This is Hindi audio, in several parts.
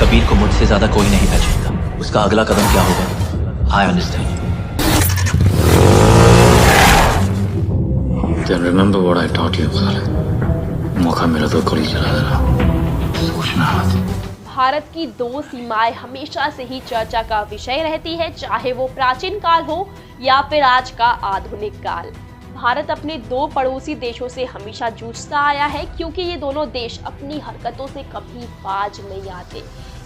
कबीर को मुझसे ज्यादा कोई नहीं पहचानता। उसका अगला कदम क्या होगा, I understand. Then remember what I taught you, Khalid. मौका मिला तो गोली चला देना, सोचना मत। भारत की दो सीमाएं हमेशा से ही चर्चा का विषय रहती है, चाहे वो प्राचीन काल हो या फिर आज का आधुनिक काल। भारत अपने दो पड़ोसी देशों से हमेशा जूझता आया है, क्योंकि ये दोनों देश अपनी हरकतों से कभी बाज नहीं आते।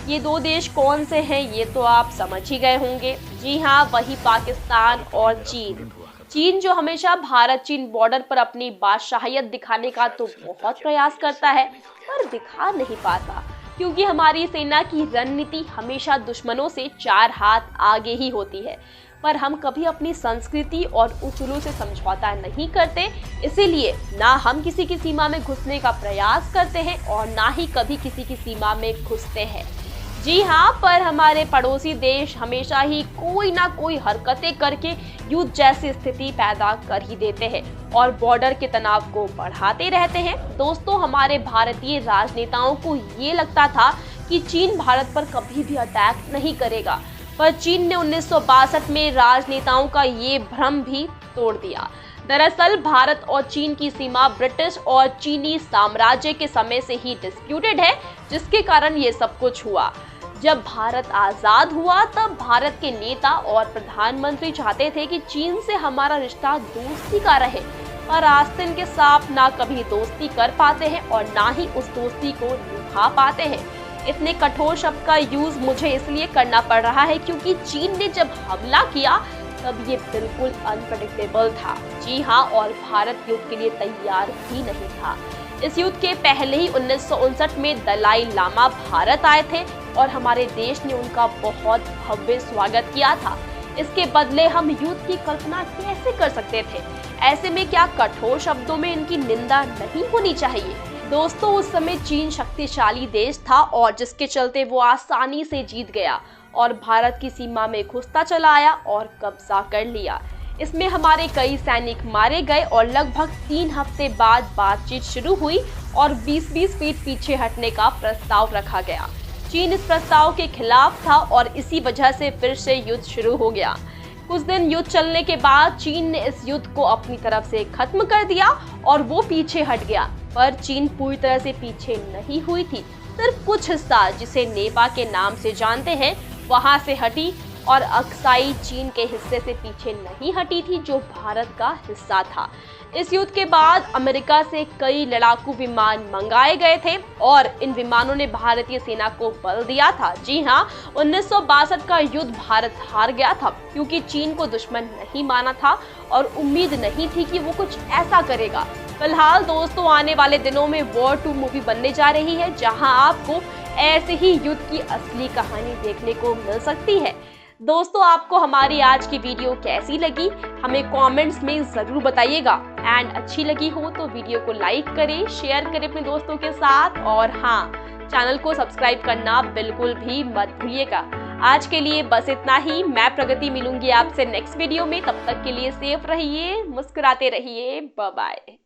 ये दो देश कौन से हैं ये तो आप समझ ही गए होंगे। जी हाँ, वही पाकिस्तान और चीन। चीन जो हमेशा भारत चीन बॉर्डर पर अपनी बादशाहियत दिखाने का तो बहुत प्रयास करता है, पर दिखा नहीं पाता, क्योंकि हमारी सेना की रणनीति हमेशा दुश्मनों से 4 हाथ आगे ही होती है। पर हम कभी अपनी संस्कृति और उसूलों से समझौता नहीं करते, इसीलिए ना हम किसी की सीमा में घुसने का प्रयास करते हैं और ना ही कभी किसी की सीमा में घुसते हैं। जी हाँ, पर हमारे पड़ोसी देश हमेशा ही कोई ना कोई हरकतें करके युद्ध जैसी स्थिति पैदा कर ही देते हैं और बॉर्डर के तनाव को बढ़ाते रहते हैं। दोस्तों, हमारे भारतीय राजनेताओं को ये लगता था कि चीन भारत पर कभी भी अटैक नहीं करेगा, पर चीन ने 1962 में राजनेताओं का ये भ्रम भी तोड़ दिया। दरअसल भारत और चीन की सीमा ब्रिटिश और चीनी साम्राज्य के समय से ही डिस्प्यूटेड है, जिसके कारण ये सब कुछ हुआ। जब भारत आजाद हुआ तब भारत के नेता और प्रधानमंत्री चाहते थे कि चीन से हमारा रिश्ता दोस्ती का रहे, पर आस्तीन के सांप ना कभी दोस्ती कर पाते हैं और ना ही उस दोस्ती को निभा पाते हैं। इतने कठोर शब्द का यूज मुझे इसलिए करना पड़ रहा है क्योंकि चीन ने जब हमला किया तब ये बिल्कुल अनप्रेडिक्टेबल था। जी हाँ, और भारत युद्ध के लिए तैयार भी नहीं था। इस युद्ध के पहले ही 1959 में दलाई लामा भारत आए थे और हमारे देश ने उनका बहुत भव्य स्वागत किया था। इसके बदले हम युद्ध की कल्पना कैसे कर सकते थे? ऐसे में क्या कठोर शब्दों में इनकी निंदा नहीं होनी चाहिए? दोस्तों, उस समय चीन शक्तिशाली देश था और जिसके चलते वो आसानी से जीत गया और भारत की सीमा में घुसता चला आया और कब्जा कर लिया। इसमें हमारे कई सैनिक मारे गए और लगभग 3 हफ्ते बाद बातचीत शुरू हुई और 20-20 फीट पीछे हटने का प्रस्ताव रखा गया। चीन इस प्रस्ताव के खिलाफ था और इसी वजह से फिर से युद्ध शुरू हो गया। कुछ दिन युद्ध चलने के बाद चीन ने इस युद्ध को अपनी तरफ से खत्म कर दिया और वो पीछे हट गया, पर चीन पूरी तरह से पीछे नहीं हुई थी। सिर्फ कुछ हिस्सा, जिसे नेपा के नाम से जानते हैं, वहां से हटी और अक्साई चीन के हिस्से से पीछे नहीं हटी थी, जो भारत का हिस्सा था। इस युद्ध के बाद अमेरिका से कई लड़ाकू विमान मंगाए गए थे और इन विमानों ने भारतीय सेना को बल दिया था। जी हाँ, 1962 का युद्ध भारत हार गया था क्योंकि चीन को दुश्मन नहीं माना था और उम्मीद नहीं थी कि वो कुछ ऐसा करेगा। फिलहाल दोस्तों, आने वाले दिनों में वॉर 2 मूवी बनने जा रही है, जहां आपको ऐसे ही युद्ध की असली कहानी देखने को मिल सकती है। दोस्तों, आपको हमारी आज की वीडियो कैसी लगी हमें कमेंट्स में ज़रूर बताइएगा। एंड अच्छी लगी हो तो वीडियो को लाइक करें, शेयर करें अपने दोस्तों के साथ और हाँ, चैनल को सब्सक्राइब करना बिल्कुल भी मत भूलिएगा। आज के लिए बस इतना ही। मैं प्रगति मिलूंगी आपसे नेक्स्ट वीडियो में। तब तक के लिए सेफ रहिए, मुस्कुराते रहिए। Bye bye.